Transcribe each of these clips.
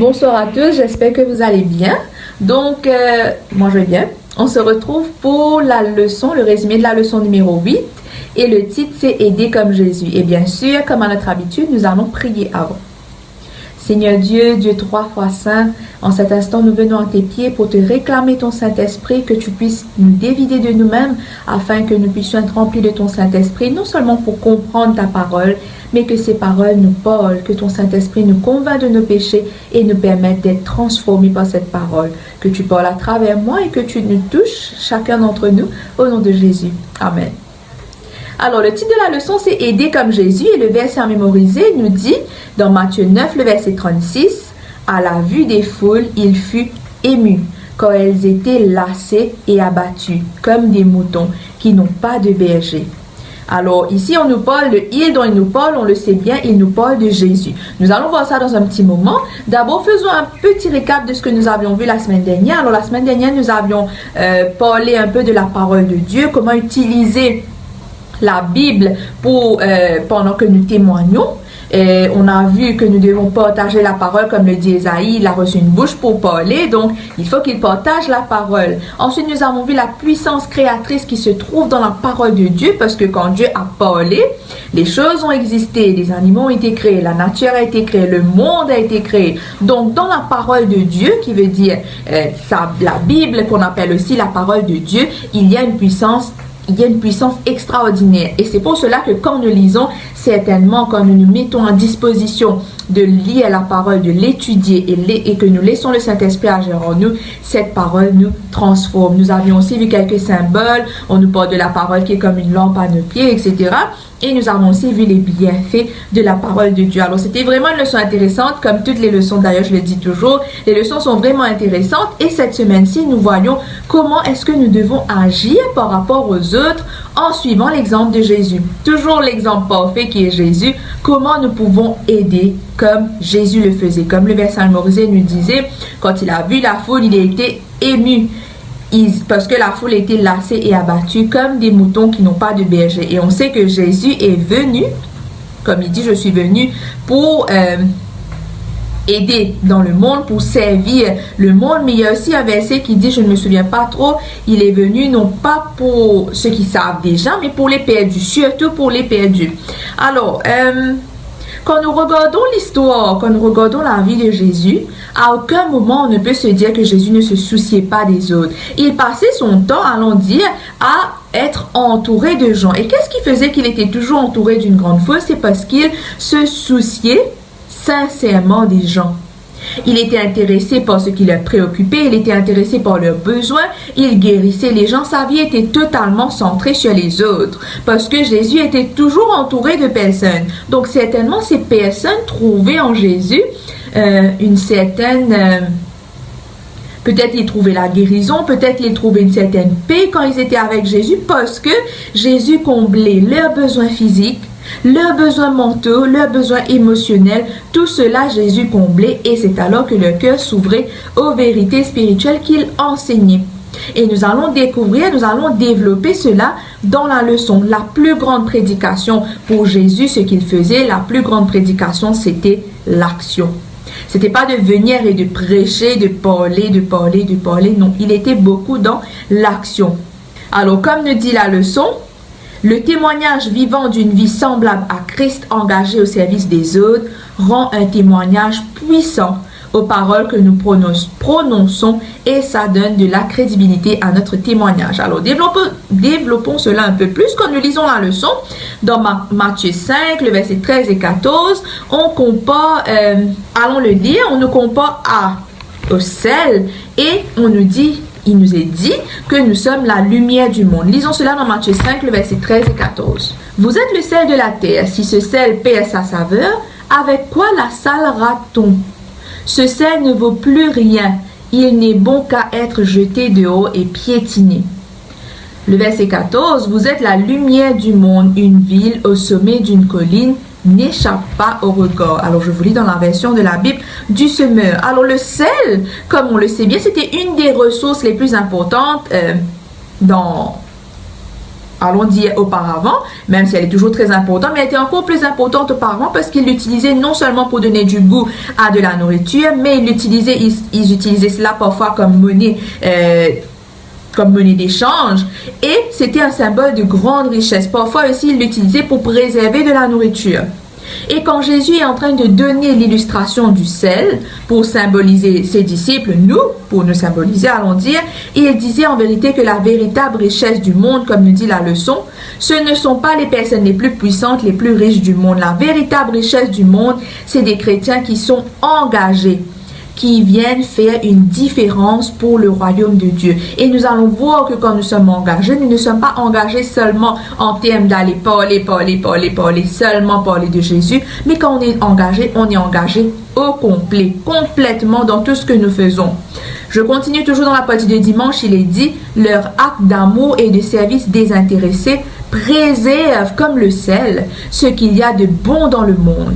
Bonsoir à tous, j'espère que vous allez bien. Donc, moi je vais bien. On se retrouve pour la leçon, le résumé de la leçon numéro 8. Et le titre, c'est « Aider comme Jésus ». Et bien sûr, comme à notre habitude, nous allons prier avant. Seigneur Dieu, Dieu trois fois saint, en cet instant, nous venons à tes pieds pour te réclamer ton Saint-Esprit, que tu puisses nous dévider de nous-mêmes, afin que nous puissions être remplis de ton Saint-Esprit, non seulement pour comprendre ta parole, mais que ces paroles nous parlent, que ton Saint-Esprit nous convainc de nos péchés et nous permette d'être transformés par cette parole, que tu parles à travers moi et que tu nous touches, chacun d'entre nous, au nom de Jésus. Amen. Alors, le titre de la leçon, c'est « Aider comme Jésus » et le verset à mémoriser nous dit, dans Matthieu 9, le verset 36, « À la vue des foules, il fut ému, quand elles étaient lassées et abattues, comme des moutons qui n'ont pas de berger. » Alors, ici, on nous parle de « il » dont il nous parle, on le sait bien, il nous parle de Jésus. Nous allons voir ça dans un petit moment. D'abord, faisons un petit récap de ce que nous avions vu la semaine dernière. Alors, la semaine dernière, nous avions parlé un peu de la parole de Dieu, comment utiliser la Bible pour pendant que nous témoignons. Et on a vu que nous devons partager la parole, comme le dit Ésaïe, il a reçu une bouche pour parler, donc il faut qu'il partage la parole. Ensuite, nous avons vu la puissance créatrice qui se trouve dans la parole de Dieu, parce que quand Dieu a parlé, les choses ont existé, les animaux ont été créés, la nature a été créée, le monde a été créé. Donc, dans la parole de Dieu, qui veut dire la Bible, qu'on appelle aussi la parole de Dieu, il y a une puissance extraordinaire. Et c'est pour cela que quand nous lisons, certainement, quand nous nous mettons en disposition de lire la parole, de l'étudier et que nous laissons le Saint-Esprit agir en nous, cette parole nous transforme. Nous avions aussi vu quelques symboles. On nous parle de la parole qui est comme une lampe à nos pieds, etc. Et nous avons aussi vu les bienfaits de la parole de Dieu. Alors, c'était vraiment une leçon intéressante, comme toutes les leçons, d'ailleurs, je le dis toujours. Les leçons sont vraiment intéressantes. Et cette semaine-ci, nous voyons comment est-ce que nous devons agir par rapport aux autres en suivant l'exemple de Jésus. Toujours l'exemple parfait qui est Jésus. Comment nous pouvons aider comme Jésus le faisait. Comme le verset mémorisé nous disait, quand il a vu la foule, il a été ému. Parce que la foule était lassée et abattue comme des moutons qui n'ont pas de berger. Et on sait que Jésus est venu, comme il dit, je suis venu pour aider dans le monde, pour servir le monde. Mais il y a aussi un verset qui dit, je ne me souviens pas trop, il est venu non pas pour ceux qui savent déjà, mais pour les perdus, surtout pour les perdus. Alors, quand nous regardons l'histoire, quand nous regardons la vie de Jésus, à aucun moment on ne peut se dire que Jésus ne se souciait pas des autres. Il passait son temps, allons dire, à être entouré de gens. Et qu'est-ce qui faisait qu'il était toujours entouré d'une grande foule? C'est parce qu'il se souciait sincèrement des gens. Il était intéressé par ce qui les préoccupait, il était intéressé par leurs besoins, il guérissait les gens, sa vie était totalement centrée sur les autres, parce que Jésus était toujours entouré de personnes. Donc certainement ces personnes trouvaient en Jésus une certaine... peut-être ils trouvaient la guérison, peut-être ils trouvaient une certaine paix quand ils étaient avec Jésus, parce que Jésus comblait leurs besoins physiques, leurs besoins mentaux, leurs besoins émotionnels, tout cela Jésus comblait, et c'est alors que leur cœur s'ouvrait aux vérités spirituelles qu'il enseignait. Et nous allons découvrir, nous allons développer cela dans la leçon. La plus grande prédication pour Jésus, ce qu'il faisait, la plus grande prédication, c'était l'action. C'était pas de venir et de prêcher, de parler, non, il était beaucoup dans l'action. Alors, comme nous dit la leçon, le témoignage vivant d'une vie semblable à Christ engagé au service des autres rend un témoignage puissant aux paroles que nous prononçons et ça donne de la crédibilité à notre témoignage. Alors, développons cela un peu plus quand nous lisons la leçon. Dans Matthieu 5, le verset 13 et 14, on compare, allons le lire, on nous compare au sel et on nous dit... Il nous est dit que nous sommes la lumière du monde. Lisons cela dans Matthieu 5, le verset 13 et 14. Vous êtes le sel de la terre. Si ce sel perd sa saveur, avec quoi la salera-t-on? Ce sel ne vaut plus rien. Il n'est bon qu'à être jeté dehors et piétiné. Le verset 14. Vous êtes la lumière du monde. Une ville au sommet d'une colline n'échappe pas au regard. Alors, je vous lis dans la version de la Bible du semeur. Alors, le sel, comme on le sait bien, c'était une des ressources les plus importantes allons dire auparavant, même si elle est toujours très importante, mais elle était encore plus importante auparavant parce qu'ils l'utilisaient non seulement pour donner du goût à de la nourriture, mais ils utilisaient cela parfois comme monnaie d'échange, et c'était un symbole de grande richesse. Parfois aussi, ils l'utilisaient pour préserver de la nourriture. Et quand Jésus est en train de donner l'illustration du sel pour symboliser ses disciples, nous, pour nous symboliser, allons dire, il disait en vérité que la véritable richesse du monde, comme nous dit la leçon, ce ne sont pas les personnes les plus puissantes, les plus riches du monde. La véritable richesse du monde, c'est des chrétiens qui sont engagés, qui viennent faire une différence pour le royaume de Dieu. Et nous allons voir que quand nous sommes engagés, nous ne sommes pas engagés seulement en termes d'aller parler, seulement parler de Jésus, mais quand on est engagé au complet, complètement dans tout ce que nous faisons. Je continue toujours dans la partie de dimanche, il est dit, leur acte d'amour et de service désintéressé préserve comme le sel ce qu'il y a de bon dans le monde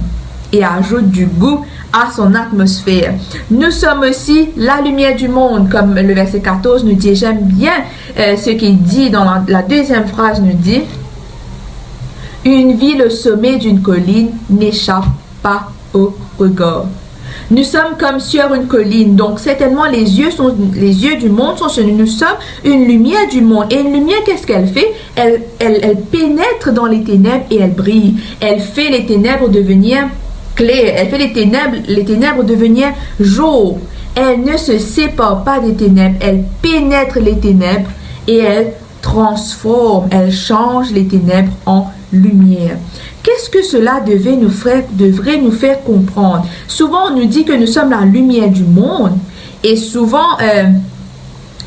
et ajoute du goût à son atmosphère. Nous sommes aussi la lumière du monde, comme le verset 14 nous dit. J'aime bien ce qu'il dit dans la deuxième phrase, nous dit: une ville au sommet d'une colline n'échappe pas au regard. Nous sommes comme sur une colline, donc certainement les yeux du monde sont sur nous. Nous sommes une lumière du monde. Et une lumière, qu'est-ce qu'elle fait? Elle pénètre dans les ténèbres et elle brille. Elle fait les ténèbres devenir claires. Elle fait les ténèbres devenir jour. Elle ne se sépare pas des ténèbres. Elle pénètre les ténèbres et elle transforme. Elle change les ténèbres en lumière. Qu'est-ce que cela devrait nous faire comprendre? Souvent, on nous dit que nous sommes la lumière du monde et souvent,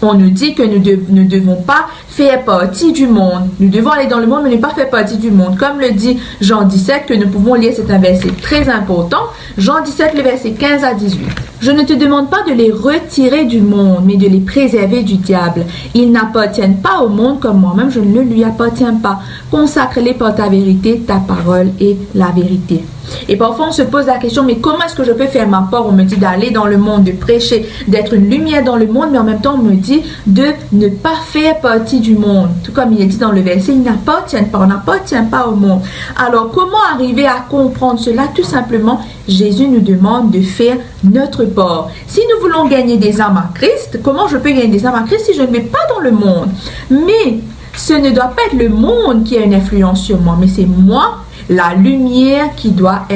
on nous dit que nous ne devons pas faire partie du monde. Nous devons aller dans le monde, mais ne pas faire partie du monde. Comme le dit Jean 17, que nous pouvons lire, c'est un verset très important. Jean 17, le verset 15 à 18. Je ne te demande pas de les retirer du monde, mais de les préserver du diable. Ils n'appartiennent pas au monde comme moi-même, je ne lui appartiens pas. Consacre-les par ta vérité, ta parole est la vérité. Et parfois on se pose la question, mais comment est-ce que je peux faire ma part? On me dit d'aller dans le monde, de prêcher, d'être une lumière dans le monde, mais en même temps on me dit de ne pas faire partie du monde. Tout comme il est dit dans le verset, ils n'appartiennent pas, on n'appartient pas au monde. Alors comment arriver à comprendre cela? Tout simplement, Jésus nous demande de faire notre part. Si nous voulons gagner des âmes à Christ, comment je peux gagner des âmes à Christ si je ne vais pas dans le monde? Mais ce ne doit pas être le monde qui a une influence sur moi, mais c'est moi, la lumière qui doit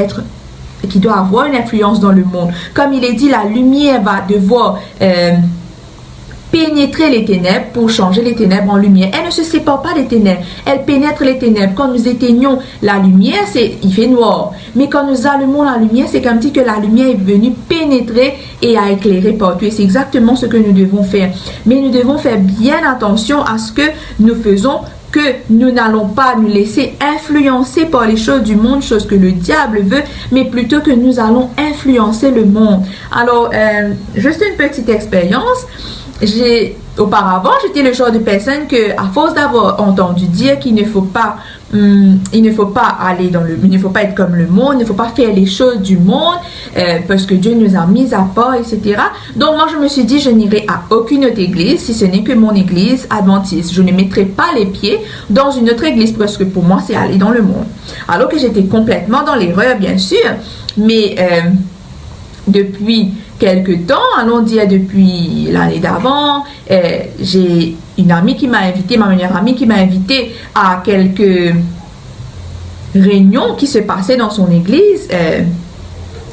avoir une influence dans le monde. Comme il est dit, la lumière va devoir pénétrer les ténèbres pour changer les ténèbres en lumière. Elle ne se sépare pas des ténèbres, elle pénètre les ténèbres. Quand nous éteignons la lumière, il fait noir. Mais quand nous allumons la lumière, c'est comme si que la lumière est venue pénétrer et a éclairé partout. Et c'est exactement ce que nous devons faire. Mais nous devons faire bien attention à ce que nous faisons, que nous n'allons pas nous laisser influencer par les choses du monde, choses que le diable veut, mais plutôt que nous allons influencer le monde. Alors, juste une petite expérience. Auparavant, j'étais le genre de personne que, à force d'avoir entendu dire qu'il ne faut pas aller il ne faut pas être comme le monde, il ne faut pas faire les choses du monde, parce que Dieu nous a mis à part, etc. Donc moi je me suis dit, je n'irai à aucune autre église si ce n'est que mon église adventiste. Je ne mettrai pas les pieds dans une autre église, parce que pour moi c'est aller dans le monde. Alors que j'étais complètement dans l'erreur, bien sûr, mais depuis quelques temps, allons dire depuis l'année d'avant, j'ai une amie qui m'a invité, ma meilleure amie qui m'a invité à quelques réunions qui se passaient dans son église,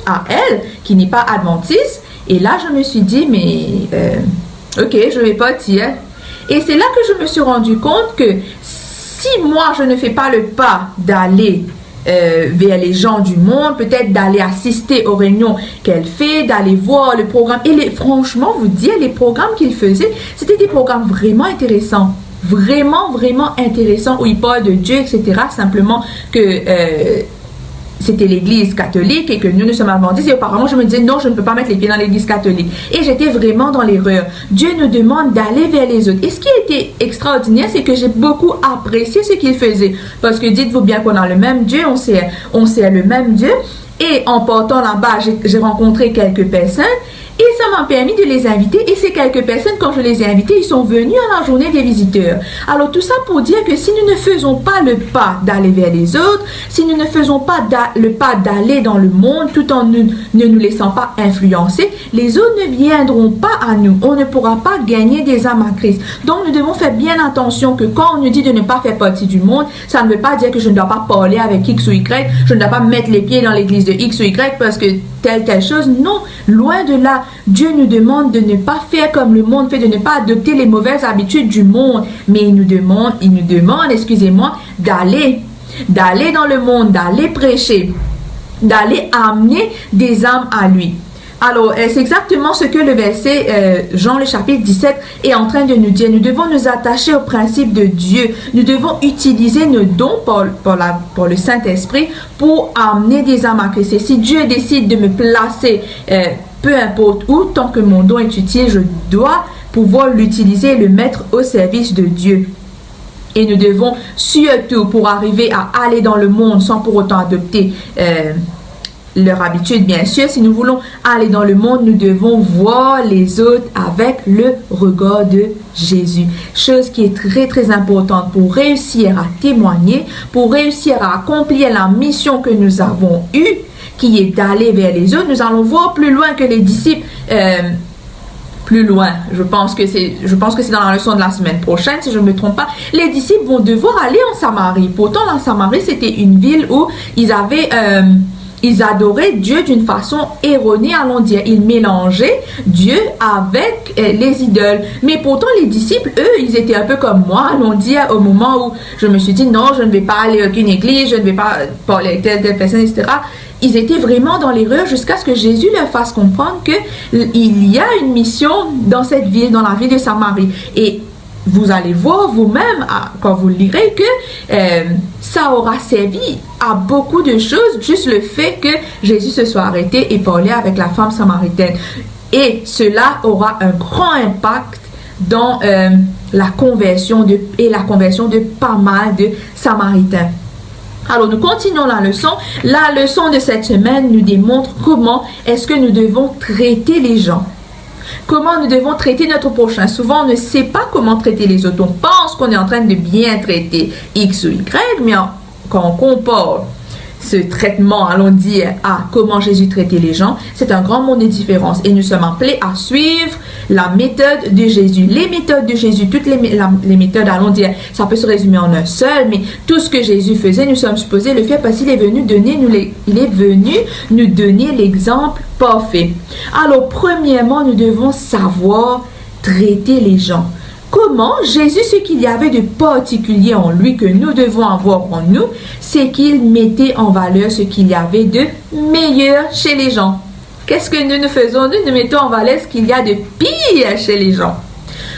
à elle, qui n'est pas adventiste. Et là, je me suis dit, mais ok, je vais partir. Et c'est là que je me suis rendu compte que si moi, je ne fais pas le pas d'aller vers les gens du monde, peut-être d'aller assister aux réunions qu'elle fait, d'aller voir le programme. Et franchement, vous dire, les programmes qu'il faisait, c'était des programmes vraiment intéressants. Vraiment, vraiment intéressants, où il parle de Dieu, etc. Simplement que c'était l'église catholique et que nous sommes adventistes. Et apparemment, je me disais, non, je ne peux pas mettre les pieds dans l'église catholique. Et j'étais vraiment dans l'erreur. Dieu nous demande d'aller vers les autres. Et ce qui était extraordinaire, c'est que j'ai beaucoup apprécié ce qu'il faisait. Parce que dites-vous bien qu'on a le même Dieu, on sait le même Dieu. Et en partant là-bas, j'ai rencontré quelques personnes. Et ça m'a permis de les inviter et ces quelques personnes, quand je les ai invités, ils sont venus à la journée des visiteurs. Alors tout ça pour dire que si nous ne faisons pas le pas d'aller vers les autres, si nous ne faisons pas le pas d'aller dans le monde tout en ne nous laissant pas influencer, les autres ne viendront pas à nous. On ne pourra pas gagner des âmes à Christ. Donc nous devons faire bien attention que quand on nous dit de ne pas faire partie du monde, ça ne veut pas dire que je ne dois pas parler avec X ou Y, je ne dois pas mettre les pieds dans l'église de X ou Y parce que telle chose. Non, loin de là. Dieu nous demande de ne pas faire comme le monde fait, de ne pas adopter les mauvaises habitudes du monde. Mais il nous demande, excusez-moi, d'aller dans le monde, d'aller prêcher, d'aller amener des âmes à lui. Alors, c'est exactement ce que le verset Jean, le chapitre 17, est en train de nous dire. Nous devons nous attacher au principe de Dieu. Nous devons utiliser nos dons pour le Saint-Esprit pour amener des âmes à Christ. Et si Dieu décide de me placer, peu importe où, tant que mon don est utile, je dois pouvoir l'utiliser et le mettre au service de Dieu. Et nous devons surtout, pour arriver à aller dans le monde sans pour autant adopter leur habitude, bien sûr, si nous voulons aller dans le monde, nous devons voir les autres avec le regard de Jésus. Chose qui est très très importante pour réussir à témoigner, pour réussir à accomplir la mission que nous avons eue, qui est d'aller vers les autres. Nous allons voir plus loin que les disciples. Plus loin, je pense que c'est dans la leçon de la semaine prochaine, si je ne me trompe pas, les disciples vont devoir aller en Samarie. Pourtant, la Samarie, c'était une ville où ils adoraient Dieu d'une façon erronée, allons dire. Ils mélangeaient Dieu avec les idoles. Mais pourtant, les disciples, eux, ils étaient un peu comme moi, allons dire, au moment où je me suis dit, non, je ne vais pas aller à aucune église, je ne vais pas parler avec telle personne, etc. Ils étaient vraiment dans l'erreur jusqu'à ce que Jésus leur fasse comprendre qu'il y a une mission dans cette ville, dans la ville de Samarie. Et vous allez voir vous-même, quand vous lirez, que ça aura servi à beaucoup de choses, juste le fait que Jésus se soit arrêté et parlé avec la femme samaritaine. Et cela aura un grand impact dans la conversion de pas mal de Samaritains. Alors, nous continuons la leçon. La leçon de cette semaine nous démontre comment est-ce que nous devons traiter les gens. Comment nous devons traiter notre prochain. Souvent, on ne sait pas comment traiter les autres. On pense qu'on est en train de bien traiter X ou Y, mais quand on compare ce traitement, allons dire, à comment Jésus traitait les gens, c'est un grand monde de différence. Et nous sommes appelés à suivre la méthode de Jésus. Les méthodes de Jésus, toutes les méthodes, allons dire, ça peut se résumer en un seul, mais tout ce que Jésus faisait, nous sommes supposés le faire parce qu'il est venu nous donner l'exemple parfait. Alors, premièrement, nous devons savoir traiter les gens. Comment Jésus, ce qu'il y avait de particulier en lui que nous devons avoir en nous, c'est qu'il mettait en valeur ce qu'il y avait de meilleur chez les gens. Qu'est-ce que nous faisons? Nous mettons en valeur ce qu'il y a de pire chez les gens.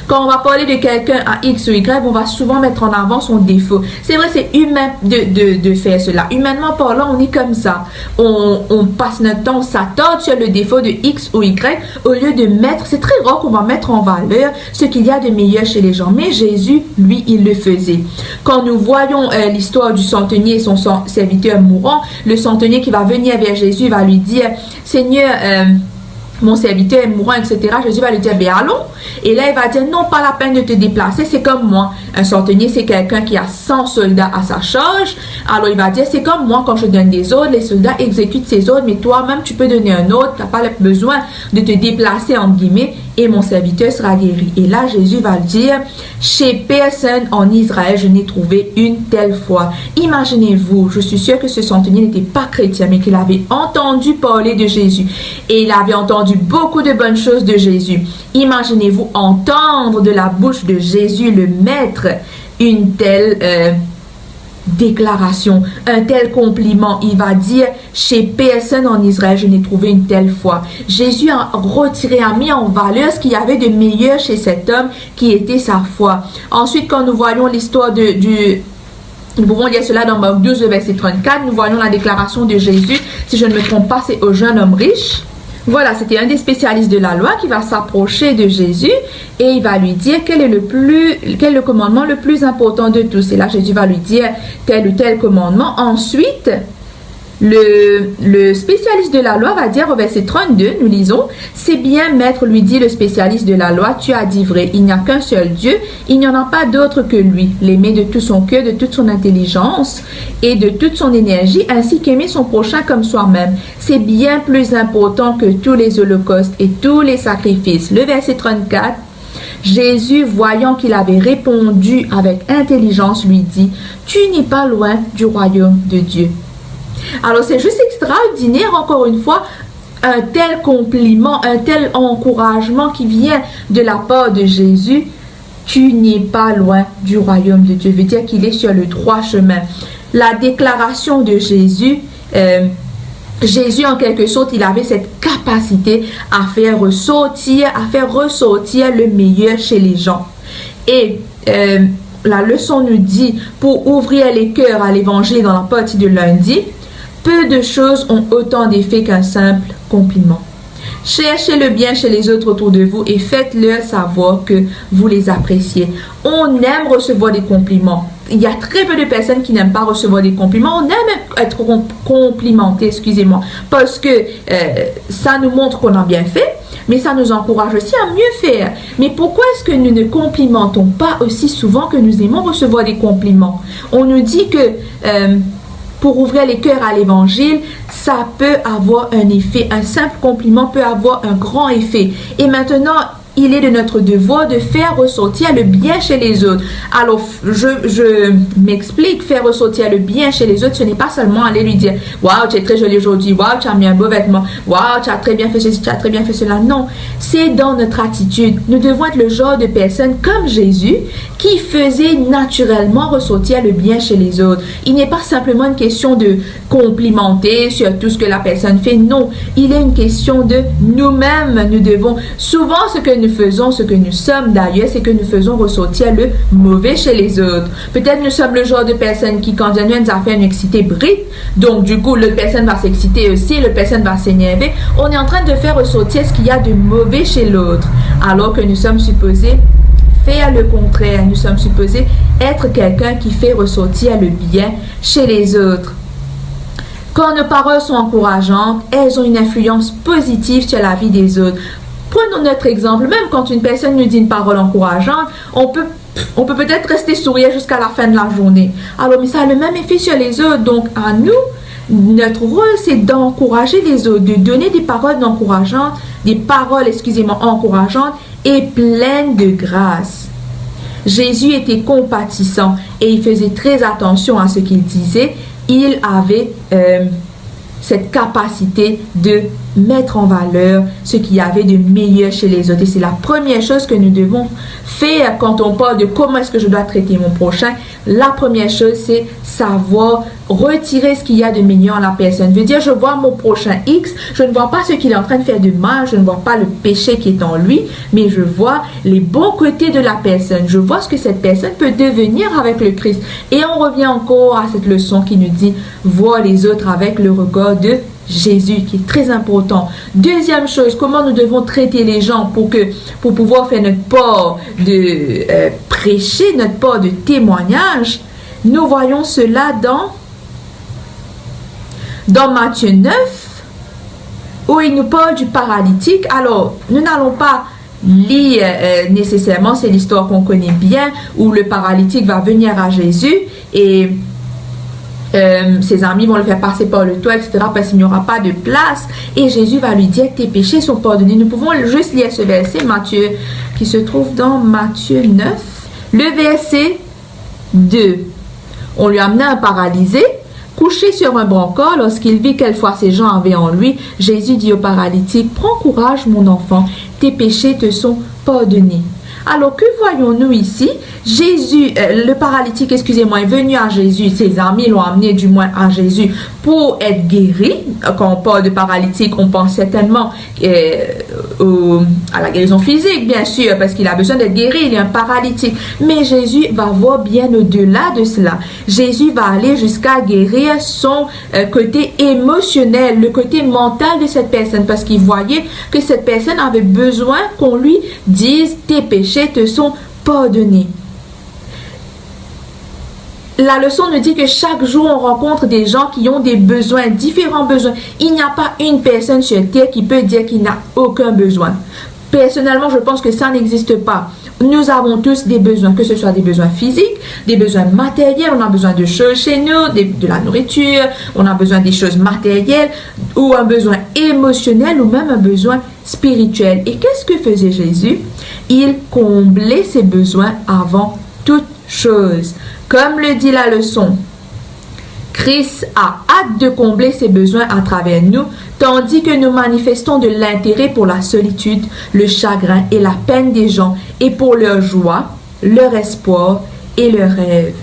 Quand on va parler de quelqu'un à X ou Y, on va souvent mettre en avant son défaut. C'est vrai, c'est humain de faire cela. Humainement parlant, on est comme ça. On passe notre temps, on s'attarde sur le défaut de X ou Y au lieu de mettre, c'est très rare qu'on va mettre en valeur ce qu'il y a de meilleur chez les gens. Mais Jésus, lui, il le faisait. Quand nous voyons l'histoire du centenier et son serviteur mourant, le centenier qui va venir vers Jésus va lui dire, Seigneur, mon serviteur est mourant, etc. Jésus va lui dire, ben allons. Et là, il va dire, non, pas la peine de te déplacer, c'est comme moi. Un centenier, c'est quelqu'un qui a 100 soldats à sa charge. Alors, il va dire, c'est comme moi, quand je donne des ordres, les soldats exécutent ces ordres, mais toi-même, tu peux donner un ordre, tu n'as pas besoin de te déplacer, entre guillemets, et mon serviteur sera guéri. Et là, Jésus va dire, chez personne en Israël, je n'ai trouvé une telle foi. Imaginez-vous, je suis sûre que ce centenier n'était pas chrétien, mais qu'il avait entendu parler de Jésus. Et il avait entendu beaucoup de bonnes choses de Jésus. Imaginez-vous entendre de la bouche de Jésus, le Maître, une telle déclaration, un tel compliment. Il va dire, chez personne en Israël, je n'ai trouvé une telle foi. Jésus a mis en valeur ce qu'il y avait de meilleur chez cet homme qui était sa foi. Ensuite, quand nous voyons l'histoire nous pouvons lire cela dans Marc 12, verset 34, nous voyons la déclaration de Jésus, si je ne me trompe pas, c'est au jeune homme riche. Voilà, c'était un des spécialistes de la loi qui va s'approcher de Jésus et il va lui dire quel est le commandement le plus important de tous. Et là, Jésus va lui dire tel ou tel commandement. Ensuite, Le spécialiste de la loi va dire au verset 32, nous lisons, « C'est bien, maître, lui dit le spécialiste de la loi, tu as dit vrai, il n'y a qu'un seul Dieu, il n'y en a pas d'autre que lui, l'aimer de tout son cœur, de toute son intelligence et de toute son énergie, ainsi qu'aimer son prochain comme soi-même. C'est bien plus important que tous les holocaustes et tous les sacrifices. » Le verset 34, Jésus, voyant qu'il avait répondu avec intelligence, lui dit, « Tu n'es pas loin du royaume de Dieu. » Alors, c'est juste extraordinaire, encore une fois, un tel compliment, un tel encouragement qui vient de la part de Jésus. Tu n'es pas loin du royaume de Dieu. Veut dire qu'il est sur le droit chemin. La déclaration de Jésus, Jésus, en quelque sorte, il avait cette capacité à faire ressortir le meilleur chez les gens. Et la leçon nous dit, pour ouvrir les cœurs à l'évangile dans la partie de lundi, peu de choses ont autant d'effet qu'un simple compliment. Cherchez le bien chez les autres autour de vous et faites-leur savoir que vous les appréciez. On aime recevoir des compliments. Il y a très peu de personnes qui n'aiment pas recevoir des compliments. On aime être complimenté, excusez-moi, parce que ça nous montre qu'on a bien fait, mais ça nous encourage aussi à mieux faire. Mais pourquoi est-ce que nous ne complimentons pas aussi souvent que nous aimons recevoir des compliments? On nous dit que pour ouvrir les cœurs à l'évangile, ça peut avoir un effet. Un simple compliment peut avoir un grand effet. Et maintenant, il est de notre devoir de faire ressortir le bien chez les autres. Alors, je m'explique, faire ressortir le bien chez les autres, ce n'est pas seulement aller lui dire « Waouh, tu es très jolie aujourd'hui, waouh, tu as mis un beau vêtement, waouh, tu as très bien fait ceci, tu as très bien fait cela. » Non, c'est dans notre attitude. Nous devons être le genre de personnes comme Jésus qui faisait naturellement ressortir le bien chez les autres. Il n'est pas simplement une question de complimenter sur tout ce que la personne fait. Non, il est une question de nous-mêmes. Nous devons souvent ce que nous faisons, ce que nous sommes d'ailleurs, c'est que nous faisons ressortir le mauvais chez les autres. Peut-être nous sommes le genre de personnes qui, quand il y a une affaire, nous exciter brille. Donc, du coup, l'autre personne va s'exciter aussi, l'autre personne va s'énerver. On est en train de faire ressortir ce qu'il y a de mauvais chez l'autre, alors que nous sommes supposés faire le contraire. Nous sommes supposés être quelqu'un qui fait ressortir le bien chez les autres. Quand nos paroles sont encourageantes, elles ont une influence positive sur la vie des autres. Prenons notre exemple, même quand une personne nous dit une parole encourageante, on peut peut-être rester sourire jusqu'à la fin de la journée. Alors, mais ça a le même effet sur les autres. Donc, à nous, notre rôle, c'est d'encourager les autres, de donner des paroles encourageantes et pleines de grâce. Jésus était compatissant et il faisait très attention à ce qu'il disait. Il avait cette capacité de mettre en valeur ce qu'il y avait de meilleur chez les autres. Et c'est la première chose que nous devons faire quand on parle de comment est-ce que je dois traiter mon prochain. La première chose, c'est savoir retirer ce qu'il y a de meilleur en la personne. Veut dire, je vois mon prochain X, je ne vois pas ce qu'il est en train de faire de mal, je ne vois pas le péché qui est en lui, mais je vois les bons côtés de la personne. Je vois ce que cette personne peut devenir avec le Christ. Et on revient encore à cette leçon qui nous dit, voir les autres avec le regard de Jésus, qui est très important. Deuxième chose, comment nous devons traiter les gens pour pouvoir faire notre part de prêcher, notre part de témoignage. Nous voyons cela dans Matthieu 9, où il nous parle du paralytique. Alors, nous n'allons pas lire nécessairement, c'est l'histoire qu'on connaît bien, où le paralytique va venir à Jésus et ses amis vont le faire passer par le toit, etc., parce qu'il n'y aura pas de place. Et Jésus va lui dire, tes péchés sont pardonnés. Nous pouvons juste lire ce verset, Matthieu, qui se trouve dans Matthieu 9, le verset 2. On lui amena un paralysé, couché sur un brancard. Lorsqu'il vit quelle foi ces gens avaient en lui, Jésus dit au paralytique, prends courage, mon enfant, tes péchés te sont pardonnés. Alors, que voyons-nous ici? Jésus, le paralytique, excusez-moi, est venu à Jésus. Ses amis l'ont amené du moins à Jésus pour être guéri. Quand on parle de paralytique, on pense certainement à la guérison physique, bien sûr, parce qu'il a besoin d'être guéri, il est un paralytique. Mais Jésus va voir bien au-delà de cela. Jésus va aller jusqu'à guérir son côté émotionnel, le côté mental de cette personne, parce qu'il voyait que cette personne avait besoin qu'on lui dise, tes péchés te sont pardonnés. la leçon nous dit que chaque jour, on rencontre des gens qui ont des besoins, différents besoins. Il n'y a pas une personne sur Terre qui peut dire qu'il n'a aucun besoin. Personnellement, je pense que ça n'existe pas. Nous avons tous des besoins, que ce soit des besoins physiques, des besoins matériels, on a besoin de choses chez nous, de la nourriture, on a besoin des choses matérielles, ou un besoin émotionnel, ou même un besoin spirituel. Et qu'est-ce que faisait Jésus? Il comblait ses besoins avant toute chose. Comme le dit la leçon, Christ a hâte de combler ses besoins à travers nous, tandis que nous manifestons de l'intérêt pour la solitude, le chagrin et la peine des gens, et pour leur joie, leur espoir et leurs rêves.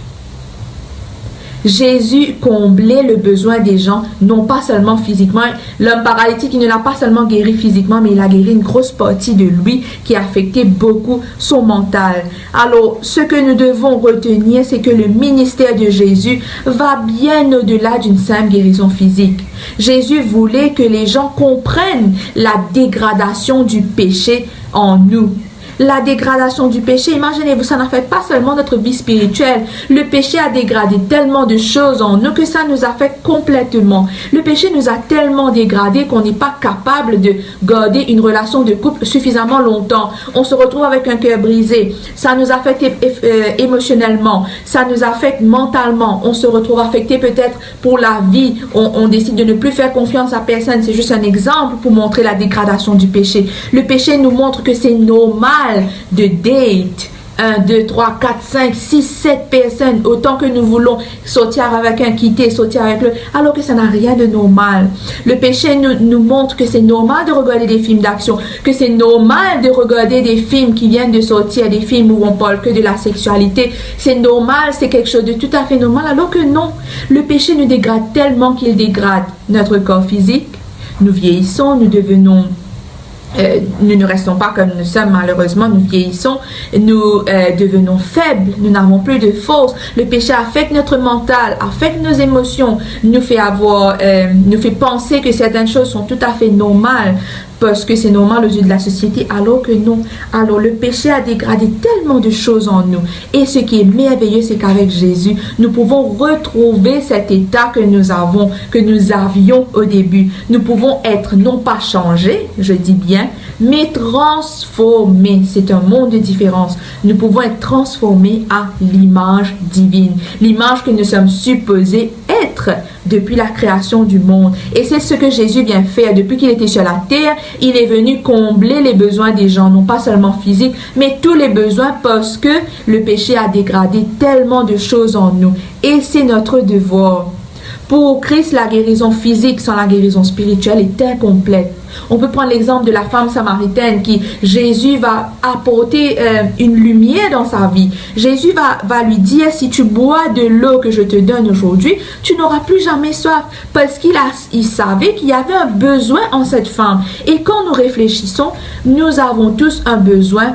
Jésus comblait le besoin des gens, non pas seulement physiquement. L'homme paralytique, il ne l'a pas seulement guéri physiquement, mais il a guéri une grosse partie de lui qui a affecté beaucoup son mental. Alors, ce que nous devons retenir, c'est que le ministère de Jésus va bien au-delà d'une simple guérison physique. Jésus voulait que les gens comprennent la dégradation du péché en nous. La dégradation du péché, imaginez-vous, ça n'affecte pas seulement notre vie spirituelle. Le péché a dégradé tellement de choses en nous que ça nous affecte complètement. Le péché nous a tellement dégradé qu'on n'est pas capable de garder une relation de couple suffisamment longtemps. On se retrouve avec un cœur brisé. Ça nous affecte émotionnellement. Ça nous affecte mentalement. On se retrouve affecté peut-être pour la vie. On décide de ne plus faire confiance à personne. C'est juste un exemple pour montrer la dégradation du péché. Le péché nous montre que c'est normal de date 1, 2, 3, 4, 5, 6, 7 personnes, autant que nous voulons sortir avec un, quitter, sortir avec l'autre, alors que ça n'a rien de normal. Le péché nous montre que c'est normal de regarder des films d'action, que c'est normal de regarder des films qui viennent de sortir, des films où on parle que de la sexualité. C'est normal, c'est quelque chose de tout à fait normal, alors que non. Le péché nous dégrade tellement qu'il dégrade notre corps physique. Nous vieillissons, nous devenons nous ne restons pas comme nous sommes, malheureusement, nous vieillissons, nous devenons faibles, nous n'avons plus de force. Le péché affecte notre mental, affecte nos émotions, nous fait penser que certaines choses sont tout à fait normales parce que c'est normal aux yeux de la société, alors que non. Alors le péché a dégradé tellement de choses en nous. Et ce qui est merveilleux, c'est qu'avec Jésus, nous pouvons retrouver cet état que nous avions au début. Nous pouvons être non pas changés, je dis bien, mais transformés. C'est un monde de différence. Nous pouvons être transformés à l'image divine, l'image que nous sommes supposés être depuis la création du monde. Et c'est ce que Jésus vient faire depuis qu'il était sur la terre. Il est venu combler les besoins des gens, non pas seulement physiques, mais tous les besoins, parce que le péché a dégradé tellement de choses en nous. Et c'est notre devoir. Pour Christ, la guérison physique sans la guérison spirituelle est incomplète. On peut prendre l'exemple de la femme samaritaine qui, Jésus va apporter une lumière dans sa vie. Jésus va lui dire, si tu bois de l'eau que je te donne aujourd'hui, tu n'auras plus jamais soif. Parce qu'il savait qu'il y avait un besoin en cette femme. Et quand nous réfléchissons, nous avons tous un besoin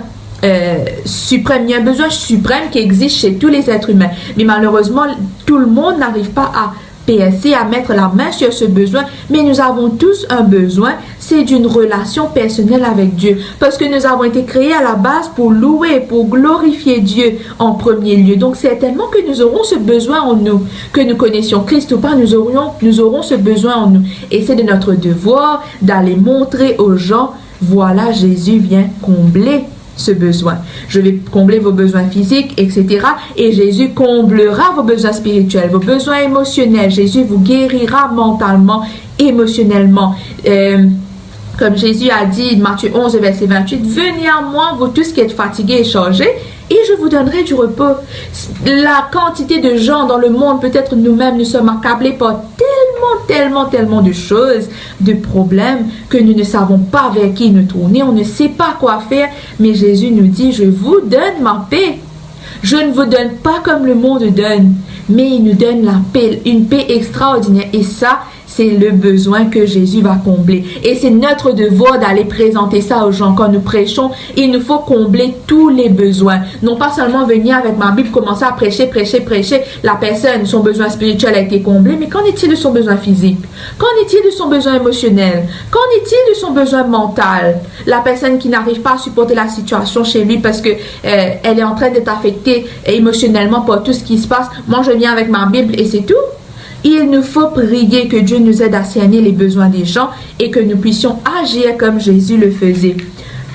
suprême. Il y a un besoin suprême qui existe chez tous les êtres humains. Mais malheureusement, tout le monde n'arrive pas à PSC à mettre la main sur ce besoin, mais nous avons tous un besoin, c'est d'une relation personnelle avec Dieu, parce que nous avons été créés à la base pour louer, pour glorifier Dieu en premier lieu. Donc certainement que nous aurons ce besoin en nous, que nous connaissions Christ ou pas, nous aurons ce besoin en nous. Et c'est de notre devoir d'aller montrer aux gens, voilà, Jésus vient combler ce besoin. Je vais combler vos besoins physiques, etc. Et Jésus comblera vos besoins spirituels, vos besoins émotionnels. Jésus vous guérira mentalement, émotionnellement. Comme Jésus a dit, Matthieu 11, verset 28, « Venez à moi, vous tous qui êtes fatigués et chargés, et je vous donnerai du repos. » La quantité de gens dans le monde, peut-être nous-mêmes, nous sommes accablés par tellement de choses, de problèmes, que nous ne savons pas vers qui nous tourner, on ne sait pas quoi faire, mais Jésus nous dit, je vous donne ma paix. Je ne vous donne pas comme le monde donne, mais il nous donne la paix, une paix extraordinaire. Et ça, c'est le besoin que Jésus va combler. Et c'est notre devoir d'aller présenter ça aux gens. Quand nous prêchons, il nous faut combler tous les besoins. Non pas seulement venir avec ma Bible, commencer à prêcher. La personne, son besoin spirituel a été comblé, mais qu'en est-il de son besoin physique? Qu'en est-il de son besoin émotionnel? Qu'en est-il de son besoin mental? La personne qui n'arrive pas à supporter la situation chez lui parce que elle est en train d'être affectée émotionnellement par tout ce qui se passe. Moi, je viens avec ma Bible et c'est tout. Il nous faut prier que Dieu nous aide à cerner les besoins des gens et que nous puissions agir comme Jésus le faisait.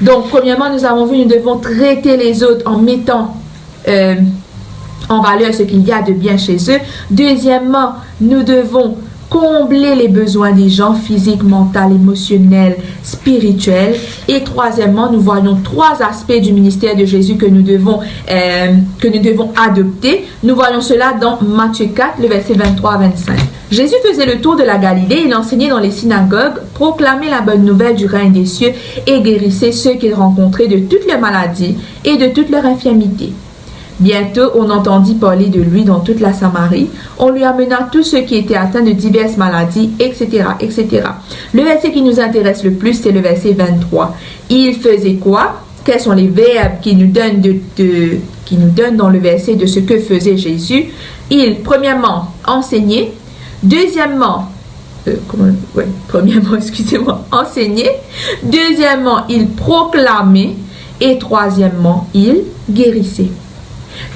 Donc, premièrement, nous avons vu, nous devons traiter les autres en mettant en valeur ce qu'il y a de bien chez eux. Deuxièmement, nous devons combler les besoins des gens physiques, mentaux, émotionnels, spirituels. Et troisièmement, nous voyons 3 aspects du ministère de Jésus que nous devons adopter. Nous voyons cela dans Matthieu 4, le verset 23 à 25. Jésus faisait le tour de la Galilée, il enseignait dans les synagogues, proclamait la bonne nouvelle du règne des cieux et guérissait ceux qu'il rencontrait de toutes leurs maladies et de toutes leurs infirmités. Bientôt, on entendit parler de lui dans toute la Samarie. On lui amena tous ceux qui étaient atteints de diverses maladies, etc., etc. Le verset qui nous intéresse le plus, c'est le verset 23. Il faisait quoi? Quels sont les verbes qui nous donnent dans le verset de ce que faisait Jésus? Il, premièrement, enseignait. Deuxièmement, enseignait. Deuxièmement, il proclamait. Et troisièmement, il guérissait.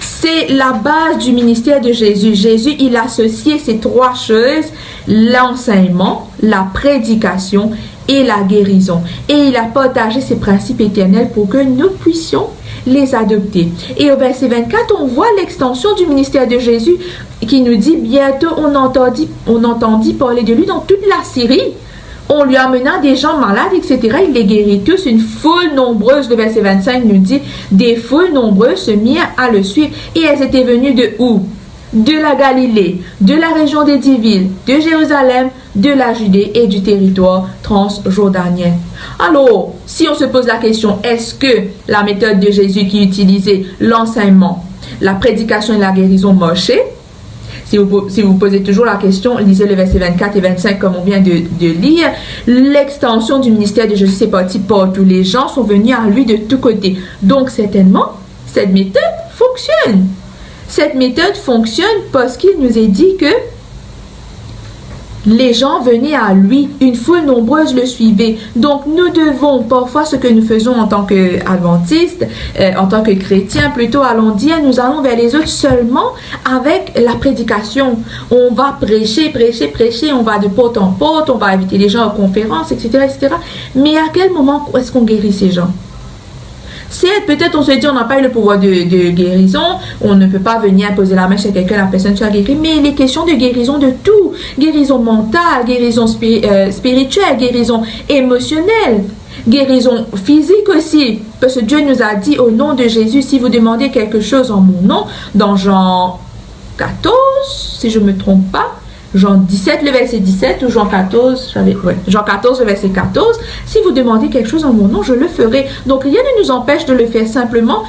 C'est la base du ministère de Jésus. Jésus, il associait ces 3 choses, l'enseignement, la prédication et la guérison. Et il a partagé ces principes éternels pour que nous puissions les adopter. Et au verset 24, on voit l'extension du ministère de Jésus qui nous dit, bientôt on entendit parler de lui dans toute la Syrie. On lui amena des gens malades, etc. Il les guérit tous. Une foule nombreuse, le verset 25 nous dit, des foules nombreuses se mirent à le suivre. Et elles étaient venues de où? De la Galilée, de la région des 10 villes, de Jérusalem, de la Judée et du territoire transjordanien. Alors, si on se pose la question, est-ce que la méthode de Jésus qui utilisait l'enseignement, la prédication et la guérison marchait? Si vous posez toujours la question, lisez le verset 24 et 25 comme on vient de lire. L'extension du ministère de Jésus s'est partie partout. Les gens sont venus à lui de tous côtés. Donc, certainement, cette méthode fonctionne. Cette méthode fonctionne parce qu'il nous est dit que les gens venaient à lui, une foule nombreuse le suivait. Donc, nous devons, parfois, ce que nous faisons en tant qu'adventistes, en tant que chrétiens, plutôt, nous allons vers les autres seulement avec la prédication. On va prêcher, on va de porte en porte, on va inviter les gens aux conférences, etc., etc. Mais à quel moment est-ce qu'on guérit ces gens? Certes, peut-être on se dit on n'a pas eu le pouvoir de guérison, on ne peut pas venir poser la main chez quelqu'un, la personne soit guérie, mais il est question de guérison de tout. Guérison mentale, guérison spirituelle, guérison émotionnelle, guérison physique aussi. Parce que Dieu nous a dit au nom de Jésus, si vous demandez quelque chose en mon nom, dans Jean 14, si je ne me trompe pas, Jean 17, le verset 17, ou Jean 14, Jean 14, le verset 14, si vous demandez quelque chose en mon nom, je le ferai. Donc, rien ne nous empêche de le faire simplement.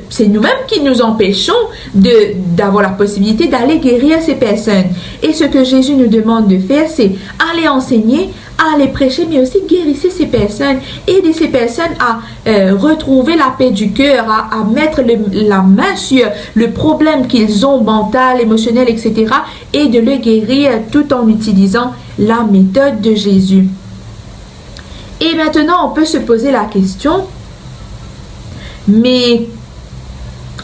C'est nous-mêmes qui nous empêchons d'avoir la possibilité d'aller guérir ces personnes. Et ce que Jésus nous demande de faire, c'est aller enseigner, aller prêcher, mais aussi guérir ces personnes, aider ces personnes à retrouver la paix du cœur, à mettre la main sur le problème qu'ils ont, mental, émotionnel, etc., et de le guérir tout en utilisant la méthode de Jésus. Et maintenant, on peut se poser la question, mais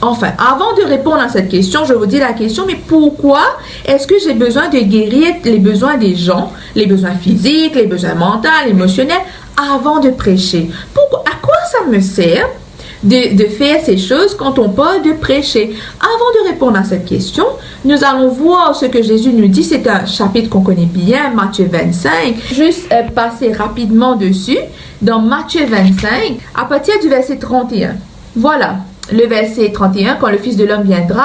enfin, avant de répondre à cette question, je vous dis la question, mais pourquoi est-ce que j'ai besoin de guérir les besoins des gens, les besoins physiques, les besoins mentaux, émotionnels, avant de prêcher? À quoi ça me sert de faire ces choses quand on parle de prêcher? Avant de répondre à cette question, nous allons voir ce que Jésus nous dit. C'est un chapitre qu'on connaît bien, Matthieu 25. Juste passer rapidement dessus. Dans Matthieu 25, à partir du verset 31. Voilà. Le verset 31, quand le Fils de l'homme viendra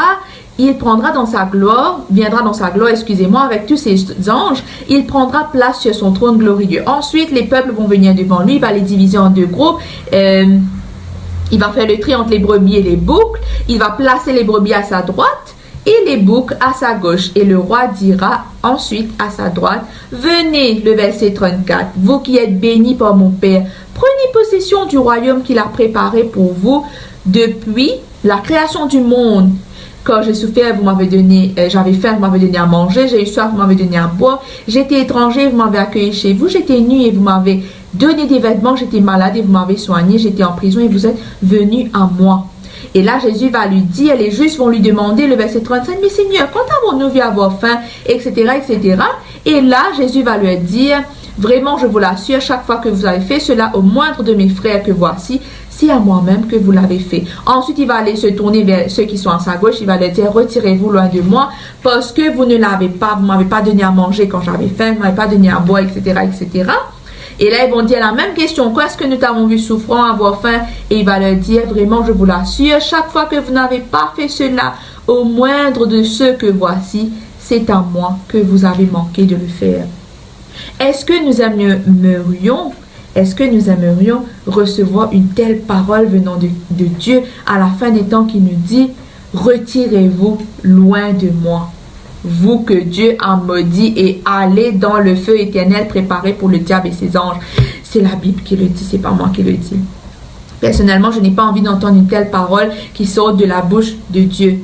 viendra dans sa gloire, avec tous ses anges, il prendra place sur son trône glorieux. Ensuite, les peuples vont venir devant lui, il va les diviser en 2 groupes, il va faire le tri entre les brebis et les boucles, il va placer les brebis à sa droite, et les boucs à sa gauche. Et le roi dira ensuite à sa droite, venez, le verset 34, vous qui êtes bénis par mon Père, prenez possession du royaume qu'il a préparé pour vous depuis la création du monde. Quand j'ai souffert, vous m'avez donné, j'avais faim, vous m'avez donné à manger, j'ai eu soif, vous m'avez donné à boire, j'étais étranger, vous m'avez accueilli chez vous, j'étais nu et vous m'avez donné des vêtements, j'étais malade et vous m'avez soigné, j'étais en prison et vous êtes venus à moi. Et là, Jésus va lui dire, les justes vont lui demander, le verset 35, mais Seigneur, quand avons-nous vu avoir faim, etc., etc. Et là, Jésus va lui dire, vraiment, je vous l'assure, chaque fois que vous avez fait cela au moindre de mes frères que voici, c'est à moi-même que vous l'avez fait. Ensuite, il va aller se tourner vers ceux qui sont à sa gauche. Il va leur dire, retirez-vous loin de moi parce que vous ne l'avez pas. Vous ne m'avez pas donné à manger quand j'avais faim. Vous ne m'avez pas donné à boire, etc., etc. Et là, ils vont dire la même question. Quand est-ce que nous t'avons vu souffrant, avoir faim? Et il va leur dire, vraiment, je vous l'assure, chaque fois que vous n'avez pas fait cela au moindre de ceux que voici, c'est à moi que vous avez manqué de le faire. Est-ce que nous aimerions recevoir une telle parole venant de Dieu à la fin des temps qui nous dit « Retirez-vous loin de moi, vous que Dieu a maudit et allez dans le feu éternel préparé pour le diable et ses anges. » C'est la Bible qui le dit, c'est pas moi qui le dis. Personnellement, je n'ai pas envie d'entendre une telle parole qui sort de la bouche de Dieu.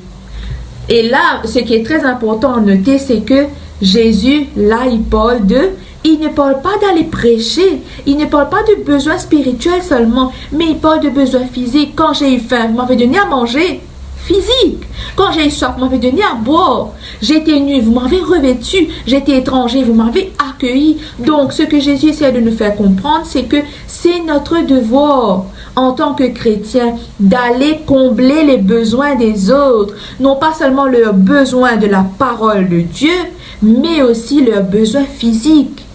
Et là, ce qui est très important à noter, c'est que Jésus, là, il ne parle pas d'aller prêcher, il ne parle pas de besoins spirituels seulement, mais il parle de besoins physiques. Quand j'ai eu faim, vous m'avez donné à manger, physique. Quand j'ai eu soif, vous m'avez donné à boire. J'étais nu, vous m'avez revêtu. J'étais étranger, vous m'avez accueilli. Donc, ce que Jésus essaie de nous faire comprendre, c'est que c'est notre devoir en tant que chrétien d'aller combler les besoins des autres. Non pas seulement leurs besoins de la parole de Dieu, mais aussi leurs besoins physiques.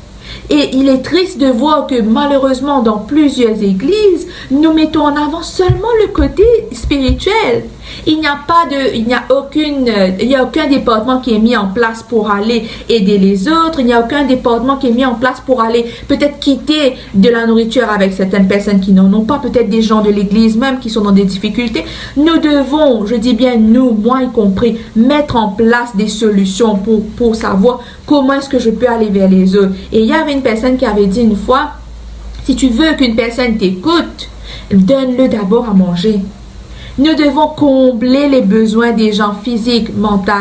Et il est triste de voir que malheureusement dans plusieurs églises, nous mettons en avant seulement le côté spirituel. Il n'y a aucun département qui est mis en place pour aller aider les autres. Il n'y a aucun département qui est mis en place pour aller peut-être quitter de la nourriture avec certaines personnes qui n'en ont pas, peut-être des gens de l'église même qui sont dans des difficultés. Nous devons, je dis bien nous, moi y compris, mettre en place des solutions pour savoir comment est-ce que je peux aller vers les autres. Et il y avait une personne qui avait dit une fois, si tu veux qu'une personne t'écoute, donne-le d'abord à manger. Nous devons combler les besoins des gens physiques, mentaux,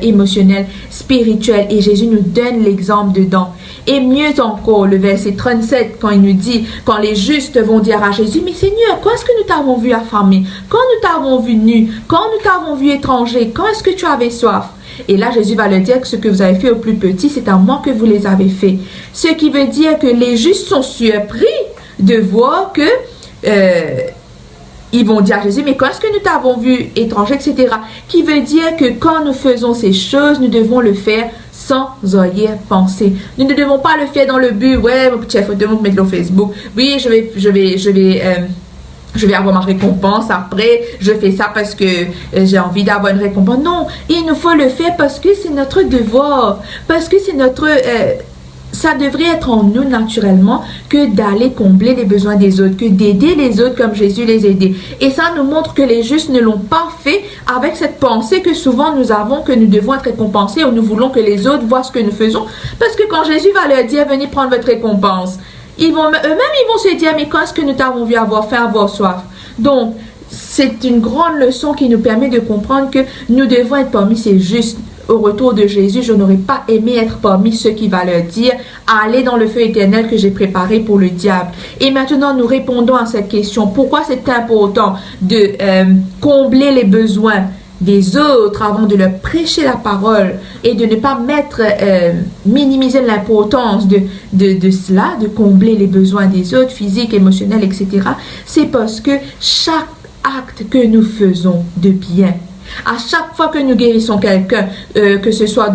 émotionnels, spirituels. Et Jésus nous donne l'exemple dedans. Et mieux encore, le verset 37, quand il nous dit, quand les justes vont dire à Jésus, mais Seigneur, quand est-ce que nous t'avons vu affamé? Quand nous t'avons vu nu? Quand nous t'avons vu étranger? Quand est-ce que tu avais soif? Et là, Jésus va leur dire que ce que vous avez fait au plus petit, c'est à moi que vous les avez fait. Ce qui veut dire que les justes sont surpris de voir que... ils vont dire à Jésus, mais quand est-ce que nous t'avons vu étranger, etc. Qui veut dire que quand nous faisons ces choses, nous devons le faire sans arrière-pensée. Nous ne devons pas le faire dans le but, ouais, mon petit photo, mon mettre sur Facebook. Oui, je vais avoir ma récompense après, je fais ça parce que j'ai envie d'avoir une récompense. Non, il nous faut le faire parce que c'est notre devoir, parce que c'est notre... ça devrait être en nous naturellement que d'aller combler les besoins des autres, que d'aider les autres comme Jésus les aidait. Et ça nous montre que les justes ne l'ont pas fait avec cette pensée que souvent nous avons, que nous devons être récompensés ou nous voulons que les autres voient ce que nous faisons. Parce que quand Jésus va leur dire, venez prendre votre récompense, eux-mêmes ils vont se dire, mais quand est-ce que nous t'avons vu avoir faim, avoir soif? Donc, c'est une grande leçon qui nous permet de comprendre que nous devons être parmi ces justes. Au retour de Jésus, je n'aurais pas aimé être parmi ceux qui va leur dire « Allez dans le feu éternel que j'ai préparé pour le diable ». Et maintenant, nous répondons à cette question. Pourquoi c'est important de combler les besoins des autres avant de leur prêcher la parole et de ne pas minimiser l'importance de cela, de combler les besoins des autres, physiques, émotionnels, etc. C'est parce que chaque acte que nous faisons de bien, à chaque fois que nous guérissons quelqu'un, que ce soit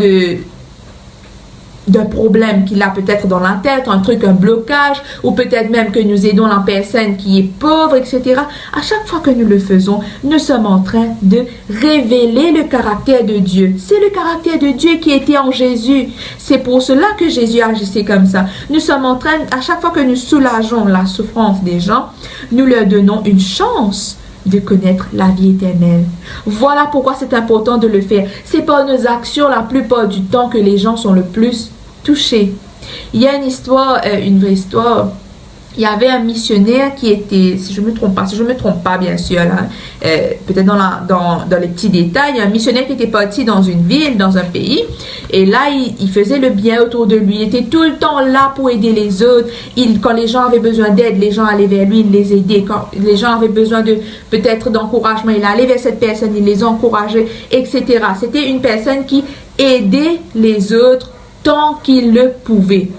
d'un problème qu'il a peut-être dans la tête, un blocage, ou peut-être même que nous aidons la personne qui est pauvre, etc. À chaque fois que nous le faisons, nous sommes en train de révéler le caractère de Dieu. C'est le caractère de Dieu qui était en Jésus. C'est pour cela que Jésus agissait comme ça. Nous sommes en train, à chaque fois que nous soulageons la souffrance des gens, nous leur donnons une chance de connaître la vie éternelle. Voilà pourquoi c'est important de le faire. C'est par nos actions la plupart du temps que les gens sont le plus touchés. Il y a une histoire, une vraie histoire. Il y avait un missionnaire qui était, si je me trompe pas bien sûr, là, peut-être dans les petits détails, il y a un missionnaire qui était parti dans une ville, dans un pays, et là, il faisait le bien autour de lui. Il était tout le temps là pour aider les autres. Quand les gens avaient besoin d'aide, les gens allaient vers lui, il les aidait. Quand les gens avaient besoin peut-être d'encouragement, il allait vers cette personne, il les encourageait, etc. C'était une personne qui aidait les autres tant qu'il le pouvait.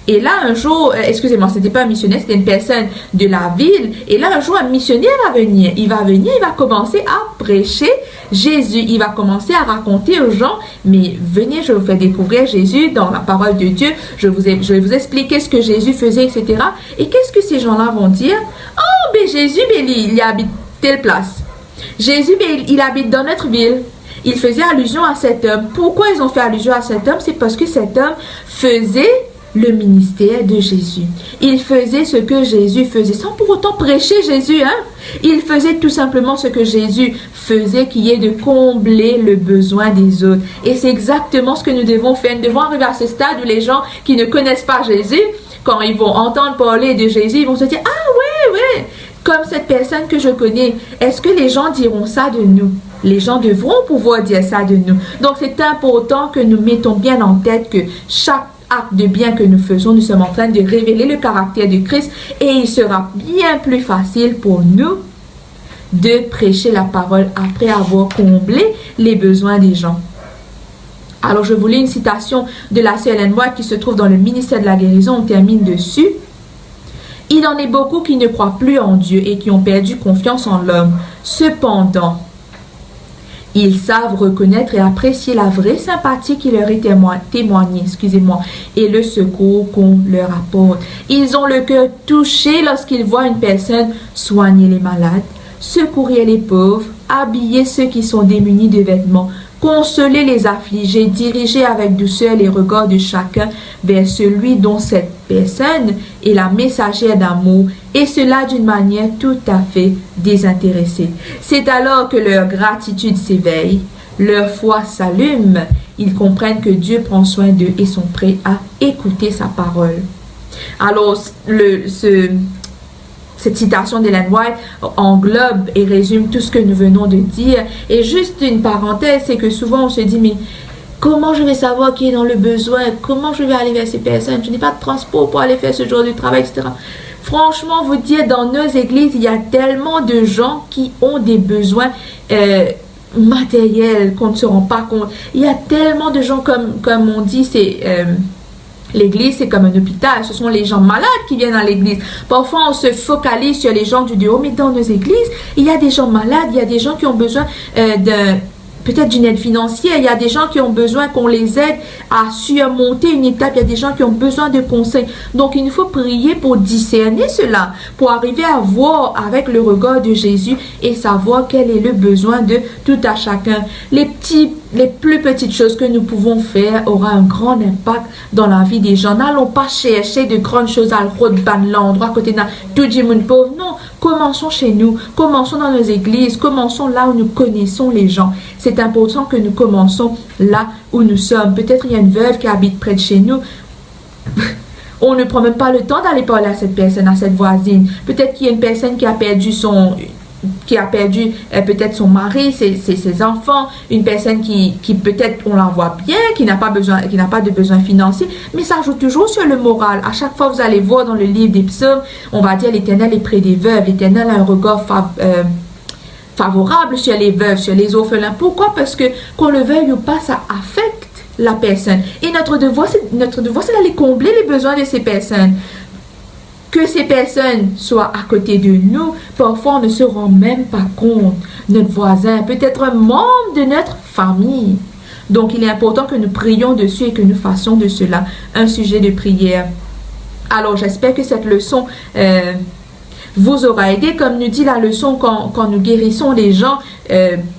Et là, un jour, excusez-moi, c'était pas un missionnaire, c'était une personne de la ville. Et là, un jour, un missionnaire va venir. Il va commencer à prêcher Jésus. Il va commencer à raconter aux gens, mais venez, je vais vous faire découvrir Jésus dans la parole de Dieu. Je vais vous expliquer ce que Jésus faisait, etc. Et qu'est-ce que ces gens-là vont dire? Oh, ben Jésus, ben, il habite telle place. Jésus, ben, il habite dans notre ville. Il faisait allusion à cet homme. Pourquoi ils ont fait allusion à cet homme? C'est parce que cet homme faisait le ministère de Jésus. Il faisait ce que Jésus faisait, sans pour autant prêcher Jésus, hein. Il faisait tout simplement ce que Jésus faisait, qui est de combler le besoin des autres. Et c'est exactement ce que nous devons faire. Nous devons arriver à ce stade où les gens qui ne connaissent pas Jésus, quand ils vont entendre parler de Jésus, ils vont se dire, ah ouais, comme cette personne que je connais. Est-ce que les gens diront ça de nous? Les gens devront pouvoir dire ça de nous. Donc c'est important que nous mettons bien en tête que chaque acte de bien que nous faisons, nous sommes en train de révéler le caractère de Christ, et il sera bien plus facile pour nous de prêcher la parole après avoir comblé les besoins des gens. Alors je vous lis une citation de la sœur Ellen White qui se trouve dans le ministère de la guérison. On termine dessus. Il en est beaucoup qui ne croient plus en Dieu et qui ont perdu confiance en l'homme. Cependant, ils savent reconnaître et apprécier la vraie sympathie qui leur est témoignée, et le secours qu'on leur apporte. Ils ont le cœur touché lorsqu'ils voient une personne soigner les malades, secourir les pauvres, habiller ceux qui sont démunis de vêtements, consoler les affligés, diriger avec douceur les regards de chacun vers celui dont cette personne est la messagère d'amour, et cela d'une manière tout à fait désintéressée. C'est alors que leur gratitude s'éveille, leur foi s'allume, ils comprennent que Dieu prend soin d'eux et sont prêts à écouter sa parole. Alors, cette citation d'Ellen White englobe et résume tout ce que nous venons de dire. Et juste une parenthèse, c'est que souvent on se dit, mais comment je vais savoir qui est dans le besoin? Comment je vais aller vers ces personnes? Je n'ai pas de transport pour aller faire ce genre de travail, etc. Franchement, vous dire, dans nos églises, il y a tellement de gens qui ont des besoins matériels qu'on ne se rend pas compte. Il y a tellement de gens, comme on dit, c'est... l'église, c'est comme un hôpital. Ce sont les gens malades qui viennent dans l'église. Parfois, on se focalise sur les gens du dehors, mais dans nos églises, il y a des gens malades, il y a des gens qui ont besoin peut-être d'une aide financière. Il y a des gens qui ont besoin qu'on les aide à surmonter une étape. Il y a des gens qui ont besoin de conseils. Donc, il nous faut prier pour discerner cela, pour arriver à voir avec le regard de Jésus et savoir quel est le besoin de tout à chacun. Les plus petites choses que nous pouvons faire aura un grand impact dans la vie des gens. N'allons pas chercher de grandes choses à l'endroit à côté de tout le monde pauvre. Non, commençons chez nous, commençons dans nos églises, commençons là où nous connaissons les gens. C'est important que nous commençons là où nous sommes. Peut-être il y a une veuve qui habite près de chez nous. On ne prend même pas le temps d'aller parler à cette personne, à cette voisine. Peut-être qu'il y a une personne qui a perdu peut-être son mari, ses enfants, une personne qui peut-être on la voit bien, qui n'a pas de besoin financier, mais ça joue toujours sur le moral. À chaque fois vous allez voir dans le livre des psaumes, on va dire l'Éternel est près des veuves, l'Éternel a un regard favorable sur les veuves, sur les orphelins. Pourquoi? Parce que qu'on le veuille ou pas, ça affecte la personne. Et notre devoir, c'est d'aller combler les besoins de ces personnes. Que ces personnes soient à côté de nous, parfois on ne se rend même pas compte. Notre voisin, peut-être un membre de notre famille. Donc il est important que nous prions dessus et que nous fassions de cela un sujet de prière. Alors j'espère que cette leçon vous aura aidé. Comme nous dit la leçon, quand nous guérissons les gens,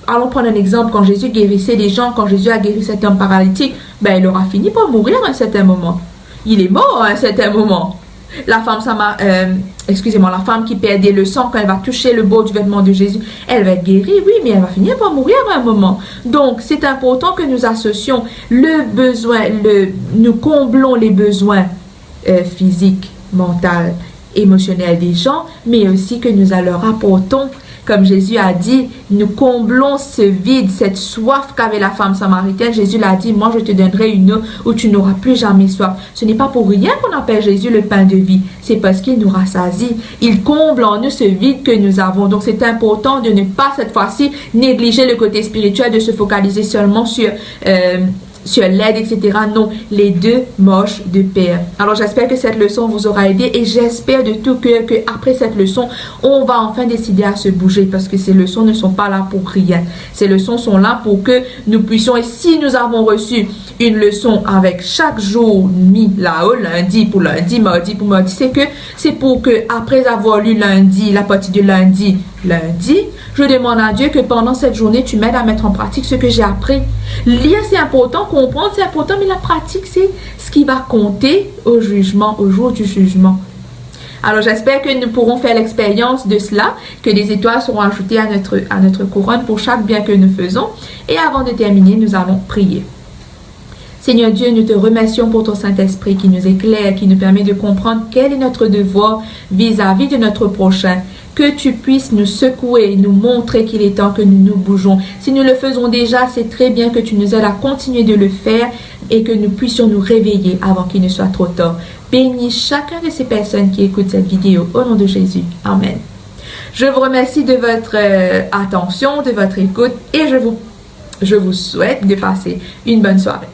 allons prendre un exemple. Quand Jésus guérissait les gens, quand Jésus a guéri cet homme paralytique, il aura fini par mourir à un certain moment. Il est mort à un certain moment. La femme, la femme qui perdait le sang, quand elle va toucher le bord du vêtement de Jésus, elle va être guérie, oui, mais elle va finir par mourir à un moment. Donc, c'est important que nous associons le besoin, nous comblons les besoins physiques, mentaux, émotionnels des gens, mais aussi que nous leur apportons, comme Jésus a dit, nous comblons ce vide, cette soif qu'avait la femme samaritaine. Jésus l'a dit, moi je te donnerai une eau où tu n'auras plus jamais soif. Ce n'est pas pour rien qu'on appelle Jésus le pain de vie, c'est parce qu'il nous rassasie. Il comble en nous ce vide que nous avons. Donc c'est important de ne pas cette fois-ci négliger le côté spirituel, de se focaliser seulement sur l'aide, etc. Non, les deux marchent de pair. Alors j'espère que cette leçon vous aura aidé et j'espère de tout cœur que après cette leçon, on va enfin décider à se bouger parce que ces leçons ne sont pas là pour rien. Ces leçons sont là pour que nous puissions, et si nous avons reçu une leçon avec chaque jour mis là-haut, lundi pour lundi, mardi pour mardi, c'est pour que après avoir lu lundi, la partie de lundi, je demande à Dieu que pendant cette journée, tu m'aides à mettre en pratique ce que j'ai appris. Lire, c'est important, comprendre, c'est important, mais la pratique, c'est ce qui va compter au jugement, au jour du jugement. Alors, j'espère que nous pourrons faire l'expérience de cela, que des étoiles seront ajoutées à notre couronne pour chaque bien que nous faisons. Et avant de terminer, nous allons prier. Seigneur Dieu, nous te remercions pour ton Saint-Esprit qui nous éclaire, qui nous permet de comprendre quel est notre devoir vis-à-vis de notre prochain. Que tu puisses nous secouer, nous montrer qu'il est temps que nous nous bougeons. Si nous le faisons déjà, c'est très bien que tu nous aides à continuer de le faire et que nous puissions nous réveiller avant qu'il ne soit trop tard. Bénis chacun de ces personnes qui écoutent cette vidéo au nom de Jésus. Amen. Je vous remercie de votre attention, de votre écoute et je vous souhaite de passer une bonne soirée.